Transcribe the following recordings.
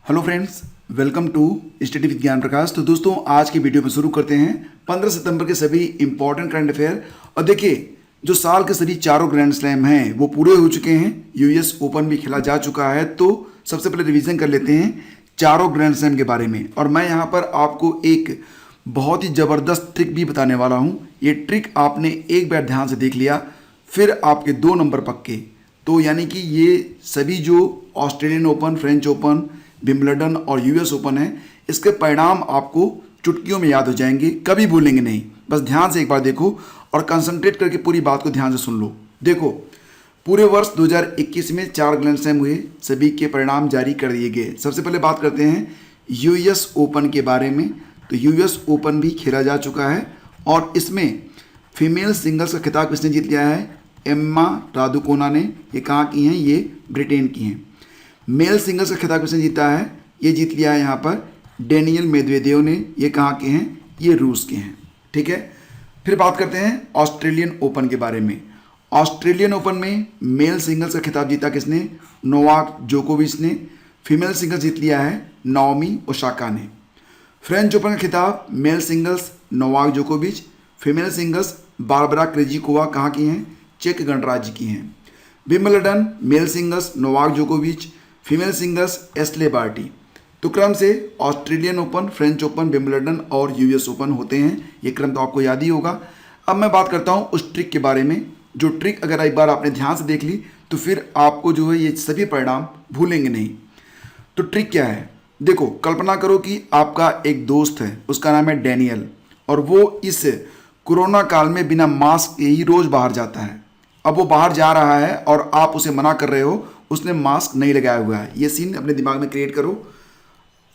Hello friends, welcome to study with Gyan Prakash. तो दोस्तों, आज की वीडियो में शुरू करते हैं 15 सितंबर के सभी इंपॉर्टेंट करंट अफेयर। और देखिए, जो साल के सभी चारों ग्रैंड स्लैम हैं वो पूरे हो चुके हैं। यूएस ओपन भी खेला जा चुका है। तो सबसे पहले रिवीजन कर लेते हैं चारों ग्रैंड स्लैम के बारे में। और मैं यहाँ पर आपको एक बहुत ही ज़बरदस्त ट्रिक भी बताने वाला हूँ। ये ट्रिक आपने एक बार ध्यान से देख लिया, फिर आपके 2 नंबर पक्के। तो यानी कि ये सभी जो Australian open, French open, Wimbledon और यूएस ओपन है, इसके परिणाम आपको चुटकियों में याद हो जाएंगे, कभी भूलेंगे नहीं। बस ध्यान से एक बार देखो और कंसंट्रेट करके पूरी बात को ध्यान से सुन लो। देखो, पूरे वर्ष 2021 में 4 ग्रैंड स्लैम हुए, सभी के परिणाम जारी कर दिए गए। सबसे पहले बात करते हैं यूएस ओपन के बारे में। तो यूएस ओपन भी खेला जा चुका है और इसमें फीमेल सिंगल्स का खिताब किसने जीत लिया है? एम्मा रादुकोना ने। ये कहाँ की हैं? ये ब्रिटेन की हैं। मेल सिंगल्स का खिताब किसने जीता है? ये जीत लिया है यहाँ पर डेनियल मेदवेदेव ने। ये कहाँ के हैं? ये रूस के हैं। ठीक है। फिर बात करते हैं ऑस्ट्रेलियन ओपन के बारे में। ऑस्ट्रेलियन ओपन में मेल सिंगल्स का खिताब जीता किसने? नोवाक जोकोविच ने। फीमेल सिंगल्स जीत लिया है नाओमी ओसाका ने। फ्रेंच ओपन का खिताब मेल सिंगल्स नोवाक जोकोविच, फीमेल सिंगल्स बारबरा क्रेजिकोवा कहाँ की हैं? चेक गणराज्य की हैं। विंबलडन मेल सिंगल्स नोवाक जोकोविच, फीमेल सिंगल्स एस्ले बार्टी। तो क्रम से Australian open, French open, Wimbledon और यूएस ओपन होते हैं। ये क्रम तो आपको याद ही होगा। अब मैं बात करता हूँ उस ट्रिक के बारे में, जो ट्रिक अगर एक बार आपने ध्यान से देख ली तो फिर आपको जो है ये सभी परिणाम भूलेंगे नहीं। तो ट्रिक क्या है? देखो, कल्पना करो कि आपका एक दोस्त है, उसका नाम है डैनियल, और वो इस कोरोना काल में बिना मास्क के ही रोज़ बाहर जाता है। अब वो बाहर जा रहा है और आप उसे मना कर रहे हो, उसने मास्क नहीं लगाया हुआ है। ये सीन अपने दिमाग में क्रिएट करो।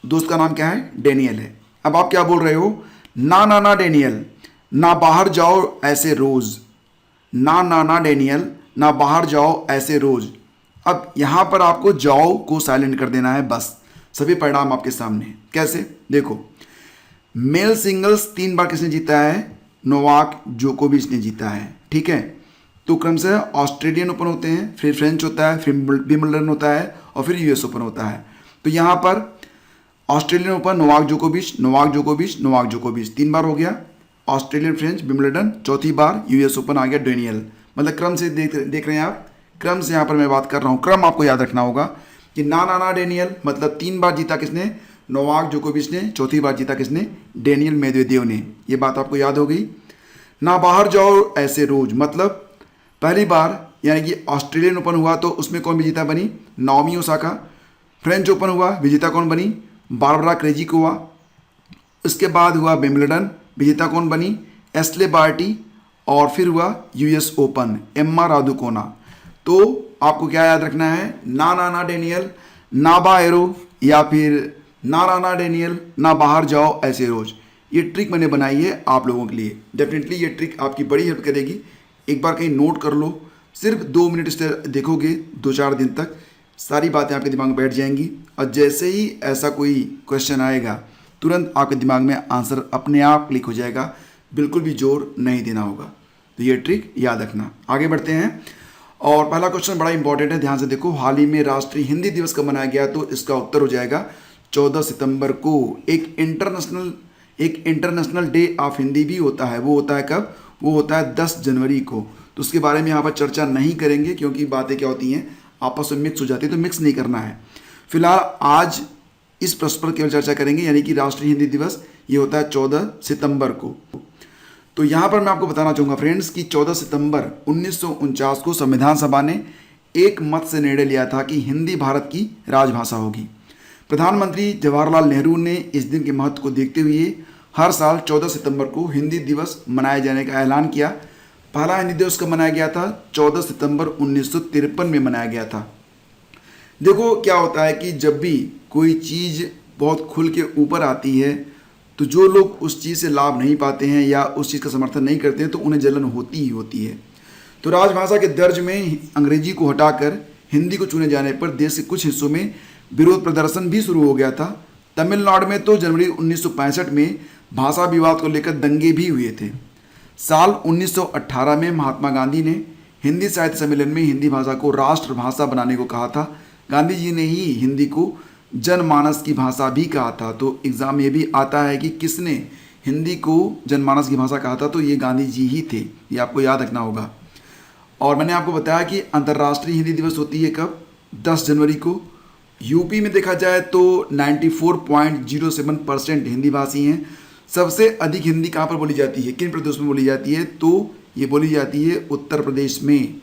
दोस्त का नाम क्या है? डेनियल है। अब आप क्या बोल रहे हो? ना ना ना डेनियल, ना बाहर जाओ ऐसे रोज। ना ना ना डेनियल, ना बाहर जाओ ऐसे रोज। अब यहां पर आपको जाओ को साइलेंट कर देना है, बस। सभी परिणाम आपके सामने हैं। कैसे? देखो, मेल सिंगल्स 3 बार किसने जीता है? नोवाक जोकोविच ने जीता है। ठीक है। तो क्रम से ऑस्ट्रेलियन ओपन होते हैं, फिर फ्रेंच होता है, फिर विंबलडन होता है और फिर यूएस ओपन होता है। तो यहाँ पर ऑस्ट्रेलियन ओपन नोवाक जोकोविच, नोवाक जोकोविच, नोवाक जोकोविच 3 बार हो गया। ऑस्ट्रेलियन, फ्रेंच, विंबलडन, चौथी बार यूएस ओपन आ गया डेनियल। मतलब क्रम से देख रहे हैं आप। क्रम से यहाँ पर मैं बात कर रहा हूँ। क्रम आपको याद रखना होगा कि ना ना ना डेनियल मतलब 3 बार जीता किसने? नोवाक जोकोविच ने। चौथी बार जीता किसने? डेनियल मेदवेदेव ने। ये बात आपको याद हो गई। ना बाहर जाओ ऐसे रोज मतलब पहली बार यानी कि ऑस्ट्रेलियन ओपन हुआ तो उसमें कौन विजेता बनी? Naomi Osaka. फ्रेंच ओपन हुआ, विजेता कौन बनी? Barbora Krejcikova. उसके बाद हुआ विंबलडन, विजेता कौन बनी? Ashleigh Barty. और फिर हुआ यूएस ओपन, एम्मा रादुकोना। तो आपको क्या याद रखना है? ना ना ना डेनियल, ना बाहरो, या फिर ना ना ना डेनियल, ना बाहर जाओ ऐसे रोज। ये ट्रिक मैंने बनाई है आप लोगों के लिए। डेफिनेटली ये ट्रिक आपकी बड़ी हेल्प करेगी। एक बार कहीं नोट कर लो। सिर्फ 2 मिनट से देखोगे, 2-4 दिन तक सारी बातें आपके दिमाग में बैठ जाएंगी। और जैसे ही ऐसा कोई क्वेश्चन आएगा, तुरंत आपके दिमाग में आंसर अपने आप क्लिक हो जाएगा। बिल्कुल भी जोर नहीं देना होगा। तो ये ट्रिक याद रखना। आगे बढ़ते हैं। और पहला क्वेश्चन बड़ा इंपॉर्टेंट है, ध्यान से देखो। हाल ही में राष्ट्रीय हिंदी दिवस कब मनाया गया? तो इसका उत्तर हो जाएगा 14 सितंबर को। एक इंटरनेशनल डे ऑफ हिंदी भी होता है। वो होता है कब? वो होता है 10 जनवरी को। तो उसके बारे में यहाँ पर चर्चा नहीं करेंगे क्योंकि बातें क्या होती हैं, आपस में मिक्स हो जाती है, तो मिक्स नहीं करना है। फिलहाल आज इस प्रश्न पर केवल चर्चा करेंगे, यानी कि राष्ट्रीय हिंदी दिवस ये होता है 14 सितंबर को। तो यहाँ पर मैं आपको बताना चाहूँगा फ्रेंड्स कि 14 सितंबर 1949 को संविधान सभा ने एक मत से निर्णय लिया था कि हिंदी भारत की राजभाषा होगी। प्रधानमंत्री जवाहरलाल नेहरू ने इस दिन के महत्व को देखते हुए हर साल 14 सितंबर को हिंदी दिवस मनाए जाने का ऐलान किया। पहला हिंदी दिवस कब मनाया गया था? 14 सितंबर 1953 में मनाया गया था। देखो, क्या होता है कि जब भी कोई चीज़ बहुत खुल के ऊपर आती है तो जो लोग उस चीज़ से लाभ नहीं पाते हैं या उस चीज़ का समर्थन नहीं करते हैं तो उन्हें जलन होती ही होती है। तो राजभाषा के दर्ज में अंग्रेजी को हटाकर हिंदी को चुने जाने पर देश के कुछ हिस्सों में विरोध प्रदर्शन भी शुरू हो गया था। तमिलनाडु में तो जनवरी 1965 में भाषा विवाद को लेकर दंगे भी हुए थे। साल 1918 में महात्मा गांधी ने हिंदी साहित्य सम्मेलन में हिंदी भाषा को राष्ट्रभाषा बनाने को कहा था। गांधी जी ने ही हिंदी को जनमानस की भाषा भी कहा था। तो एग्ज़ाम में ये भी आता है कि किसने हिंदी को जनमानस की भाषा कहा था, तो ये गांधी जी ही थे, ये आपको याद रखना होगा। और मैंने आपको बताया कि अंतर्राष्ट्रीय हिंदी दिवस होती है कब, 10 जनवरी को। यूपी में देखा जाए तो 94.07% हिंदी भाषी हैं। सबसे अधिक हिंदी कहाँ पर बोली जाती है, किन प्रदेश में बोली जाती है, तो ये बोली जाती है उत्तर प्रदेश में।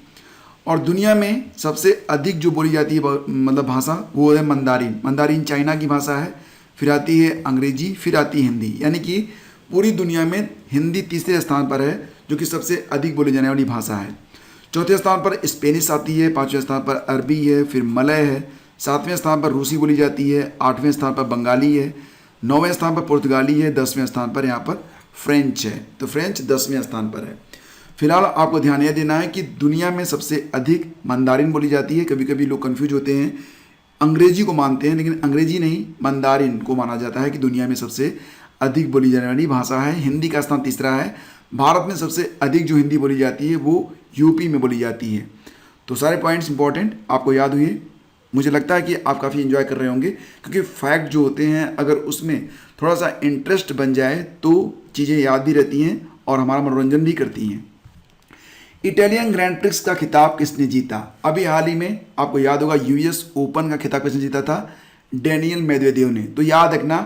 और दुनिया में सबसे अधिक जो बोली जाती है मतलब भाषा, वो है मंदारिन। मंदारिन चाइना की भाषा है, फिर आती है अंग्रेजी, फिर आती है हिंदी। यानी कि पूरी दुनिया में हिंदी तीसरे स्थान पर है, जो कि सबसे अधिक बोली जाने वाली भाषा है। चौथे स्थान पर स्पेनिश आती है, पाँचवें स्थान पर अरबी है, फिर मलय है, सातवें स्थान पर रूसी बोली जाती है, आठवें स्थान पर बंगाली है, नौवें स्थान पर पुर्तगाली है, 10वें स्थान पर यहाँ पर फ्रेंच है। तो फ्रेंच 10वें स्थान पर है। फिलहाल आपको ध्यान यह देना है कि दुनिया में सबसे अधिक मंदारिन बोली जाती है। कभी कभी लोग कंफ्यूज होते हैं, अंग्रेजी को मानते हैं, लेकिन अंग्रेजी नहीं, मंदारिन को माना जाता है कि दुनिया में सबसे अधिक बोली जाने वाली भाषा है। हिंदी का स्थान तीसरा है। भारत में सबसे अधिक जो हिंदी बोली जाती है वो यूपी में बोली जाती है। तो सारे पॉइंट्स इंपॉर्टेंट आपको याद हुए। मुझे लगता है कि आप काफ़ी एंजॉय कर रहे होंगे, क्योंकि फैक्ट जो होते हैं अगर उसमें थोड़ा सा इंटरेस्ट बन जाए तो चीज़ें याद भी रहती हैं और हमारा मनोरंजन भी करती हैं। इटालियन ग्रैंड प्रिक्स का खिताब किसने जीता? अभी हाल ही में आपको याद होगा यूएस ओपन का खिताब किसने जीता था? डेनियल मेदवेदेव ने। तो याद रखना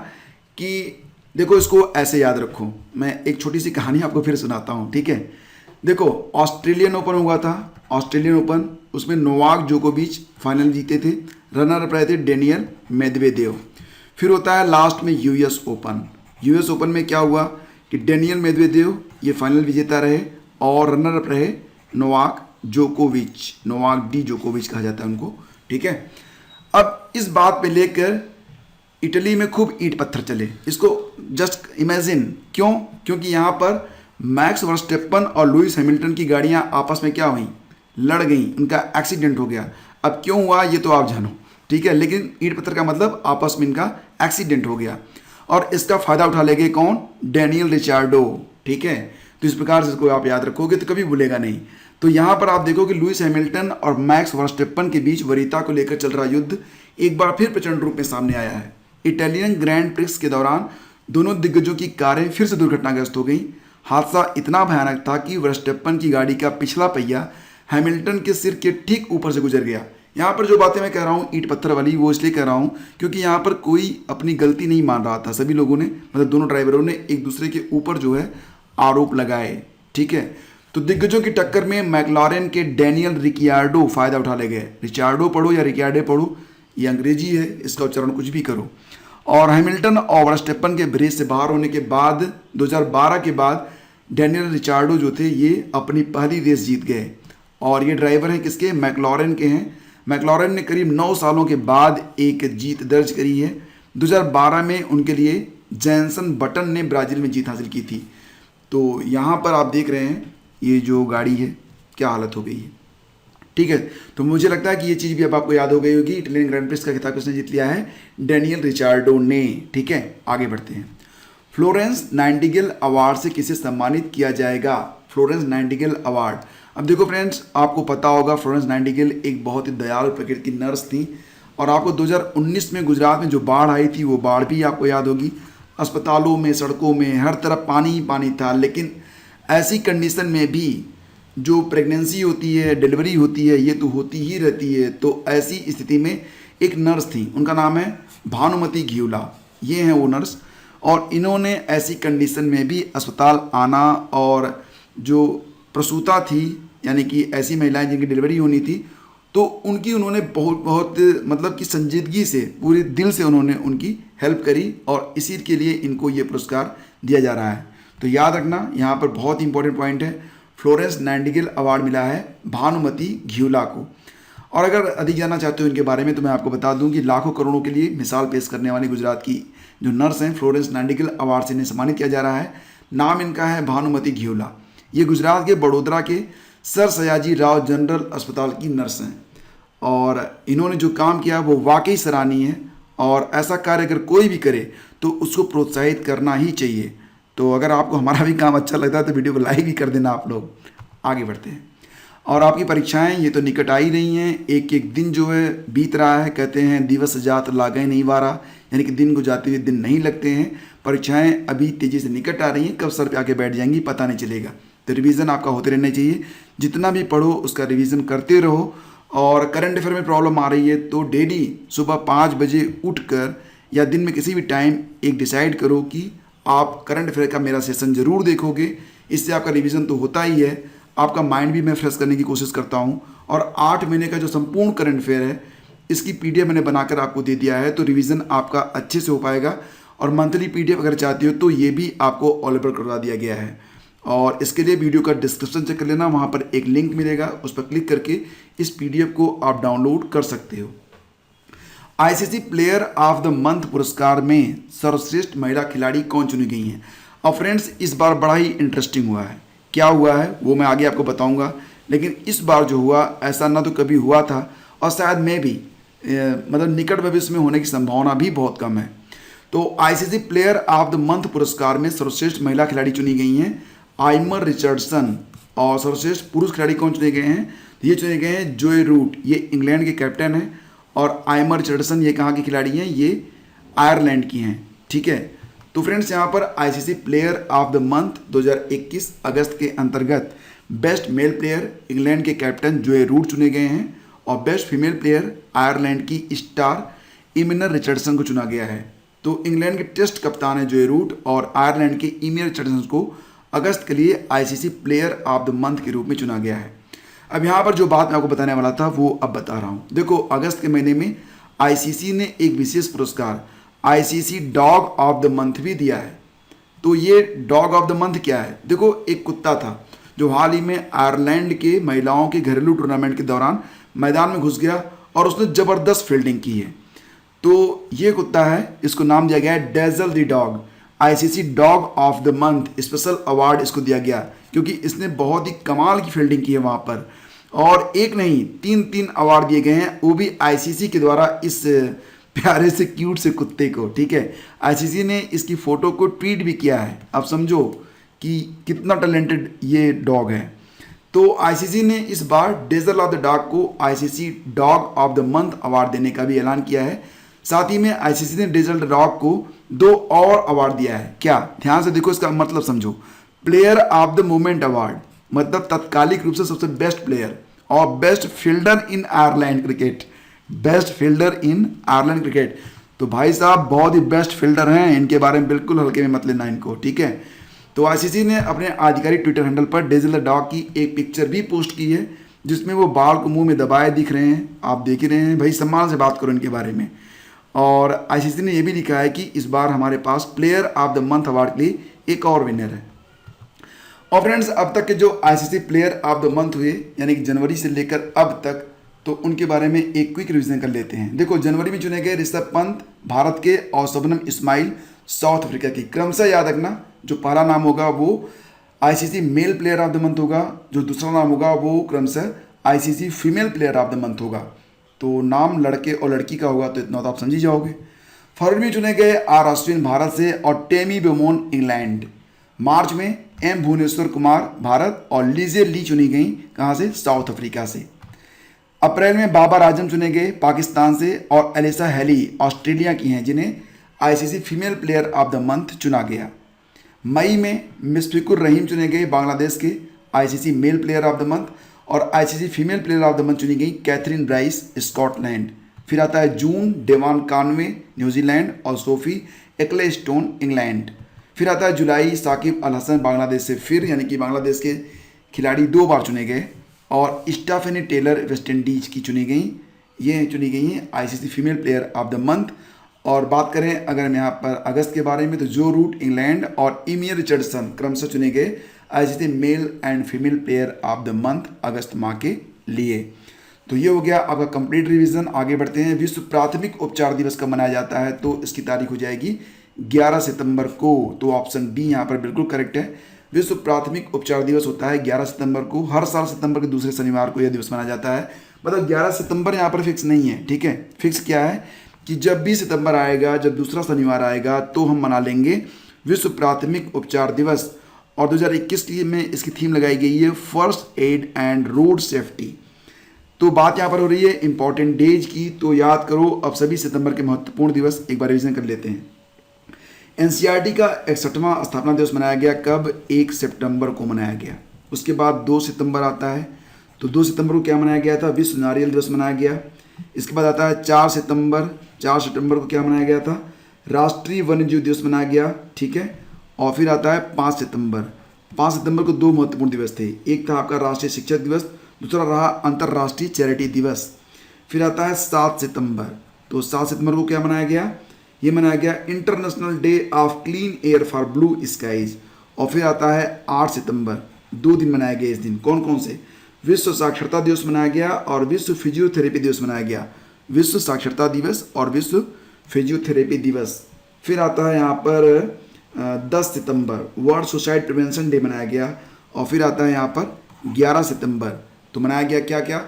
कि देखो, इसको ऐसे याद रखो। मैं एक छोटी सी कहानी आपको फिर सुनाता हूँ, ठीक है। देखो, ऑस्ट्रेलियन ओपन हुआ था, ऑस्ट्रेलियन ओपन, उसमें नोवाक जोकोविच फाइनल जीते थे, रनर अप रहे थे डेनियल मेदवेदेव। फिर होता है लास्ट में यूएस ओपन। यूएस ओपन में क्या हुआ कि डेनियल मेदवेदेव ये फाइनल विजेता रहे और रनर अप रहे नोवाक जोकोविच, नोवाक डी जोकोविच कहा जाता है उनको, ठीक है। अब इस बात पे लेकर इटली में खूब ईंट पत्थर चले। इसको जस्ट इमेजिन, क्यों? क्योंकि यहाँ पर मैक्स वर्स्टेपन और लुइस हैमिल्टन की गाड़ियाँ आपस में क्या हुई, लड़ गई, उनका एक्सीडेंट हो गया। अब क्यों हुआ ये तो आप जानो, ठीक है, लेकिन ईंट पत्थर का मतलब आपस में इनका एक्सीडेंट हो गया और इसका फायदा उठा लेंगे कौन? डेनियल रिचार्डो, ठीक है। तो इस प्रकार से इसको आप याद रखोगे तो कभी भूलेगा नहीं। तो यहाँ पर आप देखो कि लुइस हैमिल्टन और मैक्स वर्स्टेपन के बीच वरीयता को लेकर चल रहा युद्ध एक बार फिर प्रचंड रूप में सामने आया है। इटालियन ग्रैंड प्रिक्स के दौरान दोनों दिग्गजों की कारें फिर से दुर्घटनाग्रस्त हो गई। हादसा इतना भयानक था कि वर्स्टेपन की गाड़ी का पिछला पहिया हैमिल्टन के सिर के ठीक ऊपर से गुजर गया। यहाँ पर जो बातें मैं कह रहा हूँ ईंट पत्थर वाली, वो इसलिए कह रहा हूँ क्योंकि यहाँ पर कोई अपनी गलती नहीं मान रहा था। सभी लोगों ने, मतलब दोनों ड्राइवरों ने एक दूसरे के ऊपर जो है आरोप लगाए, ठीक है। तो दिग्गजों की टक्कर में मैक्लारेन के डेनियल रिकियार्डो फायदा उठा ले गए। रिचार्डो पढ़ो या रिकियार्डो पढ़ो, ये अंग्रेजी है, इसका उच्चारण कुछ भी करो। और हैमिल्टन और वर्स्टेपन के रेस से बाहर होने के बाद 2012 के बाद डेनियल रिचार्डो जो थे ये अपनी पहली रेस जीत गए। और ये ड्राइवर हैं किसके? मैक्लारेन के हैं। मैक्लारेन ने करीब 9 सालों के बाद एक जीत दर्ज करी है। 2012 में उनके लिए जैनसन बटन ने ब्राज़ील में जीत हासिल की थी। तो यहाँ पर आप देख रहे हैं ये जो गाड़ी है क्या हालत हो गई है, ठीक है। तो मुझे लगता है कि ये चीज़ भी अब आपको याद हो गई होगी। इटालियन ग्रैंड प्रिक्स का खिताब किसने जीत लिया है? डेनियल रिचार्डो ने, ठीक है। आगे बढ़ते हैं। फ्लोरेंस नाइटिंगेल अवार्ड से किसे सम्मानित किया जाएगा? Florence Nightingale award. अब देखो फ्रेंड्स, आपको पता होगा फ्लोरेंस नाइटिंगेल एक बहुत ही दयालु प्रकृति की नर्स थी और आपको 2019 में गुजरात में जो बाढ़ आई थी वो बाढ़ भी आपको याद होगी। अस्पतालों में, सड़कों में, हर तरफ पानी ही पानी था। लेकिन ऐसी कंडीशन में भी जो प्रेगनेंसी होती है, डिलीवरी होती है, ये तो होती ही रहती है। तो ऐसी स्थिति में एक नर्स थी, उनका नाम है भानुमति घियोला, ये हैं वो नर्स। और इन्होंने ऐसी कंडीशन में भी अस्पताल आना और जो प्रसूता थी, यानी कि ऐसी महिलाएं जिनकी डिलीवरी होनी थी, तो उन्होंने बहुत मतलब कि संजीदगी से, पूरे दिल से उन्होंने उनकी हेल्प करी और इसी के लिए इनको ये पुरस्कार दिया जा रहा है। तो याद रखना, यहाँ पर बहुत ही इंपॉर्टेंट पॉइंट है, फ्लोरेंस नाइटिंगेल अवार्ड मिला है भानुमति घियोला को। और अगर अधिक जानना चाहते हो इनके बारे में तो मैं आपको बता दूं कि लाखों करोड़ों के लिए मिसाल पेश करने वाली गुजरात की जो नर्स हैं, फ्लोरेंस नाइटिंगेल अवार्ड से इन्हें सम्मानित किया जा रहा है। नाम इनका है भानुमति घियोला। ये गुजरात के बड़ोदरा के सर सयाजी राव जनरल अस्पताल की नर्स हैं और इन्होंने जो काम किया वो वाकई सराहनीय है। और ऐसा कार्य अगर कोई भी करे तो उसको प्रोत्साहित करना ही चाहिए। तो अगर आपको हमारा भी काम अच्छा लगता है तो वीडियो को लाइक भी कर देना आप लोग। आगे बढ़ते हैं। और आपकी परीक्षाएं ये तो निकट आ ही रही हैं, एक एक दिन जो है बीत रहा है। कहते हैं दिवस जात लागे नहीं वारा, यानी कि दिन को जाते हुए दिन नहीं लगते हैं। परीक्षाएं अभी तेज़ी से निकट आ रही हैं, कब सर पे आके बैठ जाएंगी पता नहीं चलेगा। तो रिवीजन आपका होते रहना चाहिए, जितना भी पढ़ो उसका रिवीजन करते रहो। और करंट अफेयर में प्रॉब्लम आ रही है तो डेली सुबह 5 बजे उठकर या दिन में किसी भी टाइम एक डिसाइड करो कि आप करंट अफेयर का मेरा सेशन ज़रूर देखोगे। इससे आपका रिवीजन तो होता ही है, आपका माइंड भी मैं फ्रेश करने की कोशिश करता हूँ। और 8 महीने का जो संपूर्ण करंट अफेयर है इसकी पीडीएफ मैंने बनाकर आपको दे दिया है, तो रिवीजन आपका अच्छे से हो पाएगा। और मंथली पीडीएफ अगर चाहते हो तो ये भी आपको अवेलेबल करवा दिया गया है। और इसके लिए वीडियो का डिस्क्रिप्शन चेक कर लेना, वहाँ पर एक लिंक मिलेगा, उस पर क्लिक करके इस पीडीएफ को आप डाउनलोड कर सकते हो। ICC player of the month पुरस्कार में सर्वश्रेष्ठ महिला खिलाड़ी कौन चुनी गई हैं? और फ्रेंड्स इस बार बड़ा ही इंटरेस्टिंग हुआ है। क्या हुआ है वो मैं आगे आपको बताऊंगा, लेकिन इस बार जो हुआ ऐसा ना तो कभी हुआ था और शायद मैं भी मतलब निकट भविष्य में होने की संभावना भी बहुत कम है। तो ICC player of the month पुरस्कार में सर्वश्रेष्ठ महिला खिलाड़ी चुनी गई हैं आइमर रिचर्डसन। और सर्वश्रेष्ठ पुरुष खिलाड़ी कौन चुने गए हैं? ये चुने गए हैं जोए रूट, ये इंग्लैंड के कैप्टन हैं। और आइमर रिचर्डसन ये कहाँ की खिलाड़ी हैं? ये आयरलैंड की हैं। ठीक है, तो फ्रेंड्स यहाँ पर ICC player of the month 2021 अगस्त के अंतर्गत बेस्ट मेल प्लेयर इंग्लैंड के कैप्टन जोए रूट चुने गए हैं और बेस्ट फीमेल प्लेयर आयरलैंड की स्टार इमिनर रिचर्डसन को चुना गया है। तो इंग्लैंड के टेस्ट कप्तान है जोए रूट और आयरलैंड के इमिनर रिचर्डसन को अगस्त के लिए ICC player of the month के रूप में चुना गया है। अब यहाँ पर जो बात मैं आपको बताने वाला था वो अब बता रहा हूँ। देखो, अगस्त के महीने में आईसीसी ने एक विशेष पुरस्कार ICC dog of the month भी दिया है। तो ये डॉग ऑफ द मंथ क्या है? देखो, एक कुत्ता था जो हाल ही में आयरलैंड के महिलाओं के घरेलू टूर्नामेंट के दौरान मैदान में घुस गया और उसने ज़बरदस्त फील्डिंग की है। तो ये कुत्ता है, इसको नाम दिया गया है dazzle the dog. ICC dog of the month special award इसको दिया गया क्योंकि इसने बहुत ही कमाल की फील्डिंग की है वहाँ पर। और एक नहीं, 3 अवार्ड दिए गए हैं, वो भी आईसीसी के द्वारा इस प्यारे से क्यूट से कुत्ते को। ठीक है, आईसीसी ने इसकी फ़ोटो को ट्वीट भी किया है। अब समझो कि कितना टैलेंटेड ये डॉग है। तो आईसीसी ने इस बार डेजल ऑफ द डॉग को ICC dog of the month award देने का भी ऐलान किया है। साथ ही में आईसीसी ने डेजल द डॉग को 2 और अवार्ड दिया है। क्या? ध्यान से देखो, इसका मतलब समझो। Player of the moment award मतलब तत्कालिक रूप से सबसे बेस्ट प्लेयर, और बेस्ट फील्डर इन आयरलैंड क्रिकेट, बेस्ट फील्डर इन आयरलैंड क्रिकेट। तो भाई साहब बहुत ही बेस्ट फील्डर हैं, इनके बारे में बिल्कुल हल्के में मत लेना इनको। ठीक है, तो आईसीसी ने अपने आधिकारिक ट्विटर हैंडल पर डेजल द डॉग की एक पिक्चर भी पोस्ट की है जिसमें वो बाल को मुंह में दबाए दिख रहे हैं। आप देख ही रहे हैं, भाई सम्मान से बात करो इनके बारे में। और आईसीसी ने यह भी लिखा है कि इस बार हमारे पास player of the month award के लिए एक और विनर है। और फ्रेंड्स, अब तक के जो ICC player of the month हुए यानी कि जनवरी से लेकर अब तक, तो उनके बारे में एक क्विक रिवीजन कर लेते हैं। देखो, जनवरी में चुने गए ऋषभ पंत भारत के और शबनम इस्माइल साउथ अफ्रीका की। क्रमशः याद रखना, जो पहला नाम होगा वो ICC male player of the month होगा, जो दूसरा नाम होगा वो क्रमशः ICC female player of the month होगा। तो नाम लड़के और लड़की का होगा तो इतना तो आप समझ ही जाओगे। फरवरी में चुने गए आर अश्विन भारत से और टेमी बेमोन इंग्लैंड। मार्च में एम भुवनेश्वर कुमार भारत और लीजे ली चुनी गई, कहाँ से? साउथ अफ्रीका से। अप्रैल में बाबर आजम चुने गए पाकिस्तान से और एलिसा हेली ऑस्ट्रेलिया की हैं जिन्हें ICC female player of the month चुना गया। मई में मुशफिकुर रहीम चुने गए बांग्लादेश के ICC male player of the month और ICC female player of the month चुनी गई कैथरीन ब्राइस स्कॉटलैंड। फिर आता है जून, डेवान कानवे न्यूजीलैंड और सोफी एक्लेस्टोन इंग्लैंड। फिर आता है जुलाई, साकिब अल हसन बांग्लादेश से फिर, यानी कि बांग्लादेश के खिलाड़ी 2 बार चुने गए। और स्टेफनी टेलर वेस्ट इंडीज की चुनी गई, ये चुनी गई हैं ICC female player of the month. और बात करें अगर हम यहाँ पर अगस्त के बारे में, तो जो रूट इंग्लैंड और इमियर रिचर्डसन क्रमशः चुने गए ICC male and female player of the month अगस्त माह के लिए। तो ये हो गया आपका कंप्लीट रिवीजन। आगे बढ़ते हैं। विश्व प्राथमिक उपचार दिवस कब मनाया जाता है? तो इसकी तारीख हो जाएगी 11 सितंबर को। तो ऑप्शन डी यहाँ पर बिल्कुल करेक्ट है। विश्व प्राथमिक उपचार दिवस होता है 11 सितंबर को। हर साल सितंबर के दूसरे शनिवार को यह दिवस मनाया जाता है। मतलब 11 सितंबर यहाँ पर फिक्स नहीं है। ठीक है, फिक्स क्या है कि जब भी सितंबर आएगा, जब दूसरा शनिवार आएगा तो हम मना लेंगे विश्व प्राथमिक उपचार दिवस। और 2021 की में इसकी थीम लगाई गई है first aid and road safety. तो बात यहाँ पर हो रही है इंपॉर्टेंट डेज की, तो याद करो अब सभी सितंबर के महत्वपूर्ण दिवस एक बार रिविजन कर लेते हैं। एनसीईआरटी का 61वां स्थापना दिवस मनाया गया कब? 1 सितंबर को मनाया गया। उसके बाद 2 सितंबर आता है, तो 2 सितंबर को क्या मनाया गया था? विश्व नारियल दिवस मनाया गया। इसके बाद आता है 4 सितंबर। 4 सितंबर को क्या मनाया गया था? राष्ट्रीय वन्यजीव दिवस मनाया गया, ठीक है। और फिर आता है 5 सितंबर। 5 सितंबर को 2 महत्वपूर्ण दिवस थे, एक था आपका राष्ट्रीय शिक्षक दिवस, दूसरा रहा अंतर्राष्ट्रीय चैरिटी दिवस। फिर आता है 7 सितंबर। तो 7 सितंबर को क्या मनाया गया? ये मनाया गया international day of clean air for blue skies. और फिर आता है 8 सितंबर। 2 दिन मनाए गए इस दिन, कौन कौन से? विश्व साक्षरता दिवस मनाया गया और विश्व फिजियोथेरेपी दिवस मनाया गया। विश्व साक्षरता दिवस और विश्व फिजियोथेरेपी दिवस। फिर आता है यहाँ पर 10 सितंबर, वर्ल्ड सुसाइड प्रिवेंशन डे मनाया गया। और फिर आता है यहाँ पर 11 सितंबर, तो मनाया गया क्या क्या?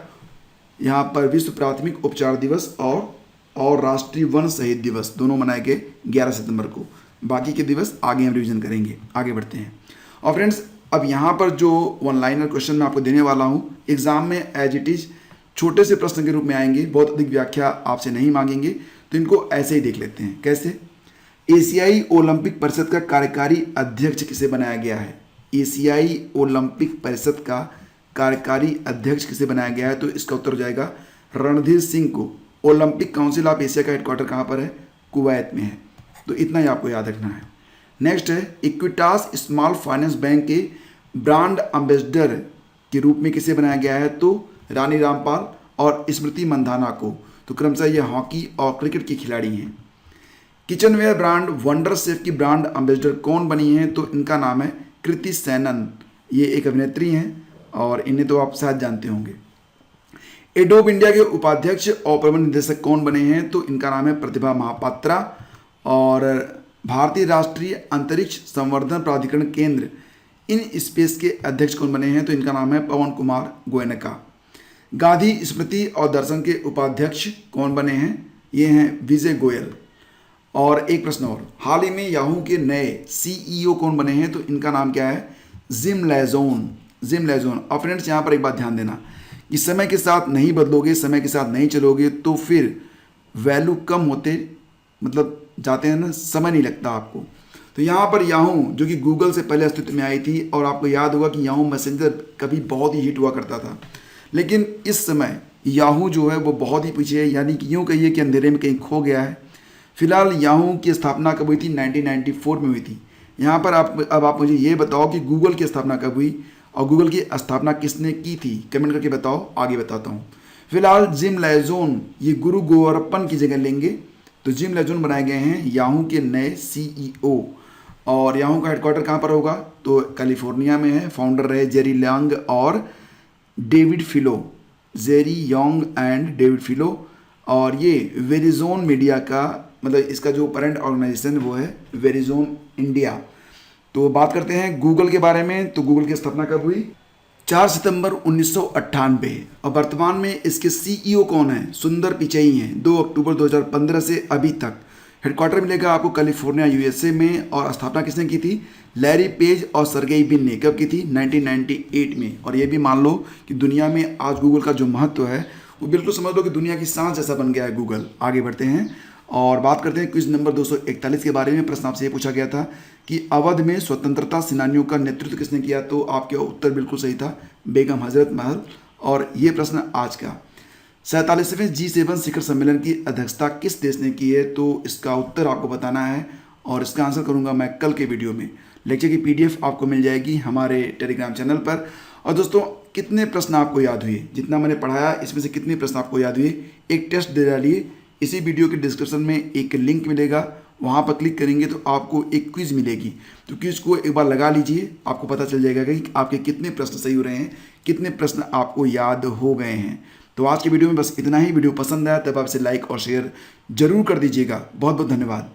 यहाँ पर विश्व प्राथमिक उपचार दिवस और राष्ट्रीय वन शहीद दिवस, दोनों मनाए गए 11 सितंबर को। बाकी के दिवस आगे हम रिवीजन करेंगे। आगे बढ़ते हैं। और फ्रेंड्स, अब यहाँ पर जो वन लाइनर क्वेश्चन मैं आपको देने वाला हूँ, एग्जाम में एज इट इज छोटे से प्रश्न के रूप में आएंगे, बहुत अधिक व्याख्या आपसे नहीं मांगेंगे, तो इनको ऐसे ही देख लेते हैं। कैसे? एशियाई ओलंपिक परिषद का कार्यकारी अध्यक्ष किसे बनाया गया है? एशियाई ओलंपिक परिषद का कार्यकारी अध्यक्ष किसे बनाया गया है? तो इसका उत्तर हो जाएगा रणधीर सिंह को। ओलंपिक काउंसिल ऑफ एशिया का हेडक्वार्टर कहाँ पर है? कुवैत में है। तो इतना ही आपको याद रखना है। नेक्स्ट है इक्विटास स्मॉल फाइनेंस बैंक के ब्रांड एम्बेसडर के रूप में किसे बनाया गया है? तो रानी रामपाल और स्मृति मंधाना को। तो क्रमशः ये हॉकी और क्रिकेट की खिलाड़ी हैं। किचनवेयर ब्रांड वंडर सेफ की ब्रांड एम्बेसडर कौन बनी है? तो इनका नाम है कृति सैनन। ये एक अभिनेत्री हैं और इन्हें तो आप शायद जानते होंगे। एडोब इंडिया के उपाध्यक्ष और प्रबंध निदेशक कौन बने हैं? तो इनका नाम है प्रतिभा महापात्रा। और भारतीय राष्ट्रीय अंतरिक्ष संवर्धन प्राधिकरण केंद्र इन स्पेस के अध्यक्ष कौन बने हैं? तो इनका नाम है पवन कुमार गोयनका। गांधी स्मृति और दर्शन के उपाध्यक्ष कौन बने हैं? ये हैं विजय गोयल। और एक प्रश्न और, हाल ही में याहू के नए सीईओ कौन बने हैं? तो इनका नाम क्या है? जिम लेजोन। जिम लेजोन। और फ्रेंड्स, यहाँ पर एक बात ध्यान देना कि समय के साथ नहीं बदलोगे, समय के साथ नहीं चलोगे तो फिर वैल्यू कम होते मतलब जाते हैं ना, समय नहीं लगता आपको। तो यहाँ पर याहू जो कि गूगल से पहले अस्तित्व में आई थी, और आपको याद होगा कि याहू मैसेंजर कभी बहुत ही हिट हुआ करता था, लेकिन इस समय याहू जो है वो बहुत ही पीछे है, यानी कि यूँ कहिए कि अंधेरे में कहीं खो गया है। फिलहाल याहू की स्थापना कब हुई थी? 1994 में हुई थी। यहाँ पर अब आप मुझे ये बताओ कि गूगल की स्थापना कब हुई और गूगल की स्थापना किसने की थी? कमेंट करके बताओ, आगे बताता हूँ। फिलहाल जिम लेजोन ये गुरु गोवरप्पन की जगह लेंगे, तो जिम लेजोन बनाए गए हैं याहू के नए सीईओ। और याहू का हेडक्वार्टर कहाँ पर होगा? तो कैलिफोर्निया में है। फाउंडर रहे जेरी लॉन्ग और David Filo, Jerry Yang and David Filo. और ये वेरिजोन मीडिया का मतलब इसका जो पेरेंट ऑर्गेनाइजेशन वो है वेरिजोन इंडिया। तो बात करते हैं गूगल के बारे में। तो गूगल की स्थापना कब हुई? 4 सितंबर 1998। और वर्तमान में इसके सीईओ कौन है? सुंदर पिचई हैं। 2 अक्टूबर 2015 से अभी तक। हेडक्वार्टर मिलेगा आपको कैलिफोर्निया यूएसए में। और स्थापना किसने की थी? लैरी पेज और सर्गेई बिन ने। कब की थी? 1998 में। और ये भी मान लो कि दुनिया में आज गूगल का जो महत्व है वो बिल्कुल समझ लो कि दुनिया की सांस जैसा बन गया है गूगल। आगे बढ़ते हैं और बात करते हैं क्विज नंबर 241 के बारे में। प्रश्न आपसे ये पूछा गया था कि अवध में स्वतंत्रता सेनानियों का नेतृत्व किसने किया? तो आपके उत्तर बिल्कुल सही था, बेगम हजरत महल। और ये प्रश्न आज का 47वें G7 शिखर सम्मेलन की अध्यक्षता किस देश ने की है? तो इसका उत्तर आपको बताना है और इसका आंसर करूंगा मैं कल के वीडियो में। लेक्चर की PDF आपको मिल जाएगी हमारे टेलीग्राम चैनल पर। और दोस्तों, कितने प्रश्न आपको याद हुए? जितना मैंने पढ़ाया इसमें से कितने प्रश्न आपको याद हुए? एक टेस्ट दे डालिए। इसी वीडियो के डिस्क्रिप्शन में एक लिंक मिलेगा, वहाँ पर क्लिक करेंगे तो आपको एक क्विज मिलेगी। तो क्विज को एक बार लगा लीजिए, आपको पता चल जाएगा कि आपके कितने प्रश्न सही हो रहे हैं, कितने प्रश्न आपको याद हो गए हैं। तो आज की वीडियो में बस इतना ही। वीडियो पसंद आया तब आप इसे लाइक और शेयर जरूर कर दीजिएगा। बहुत बहुत धन्यवाद।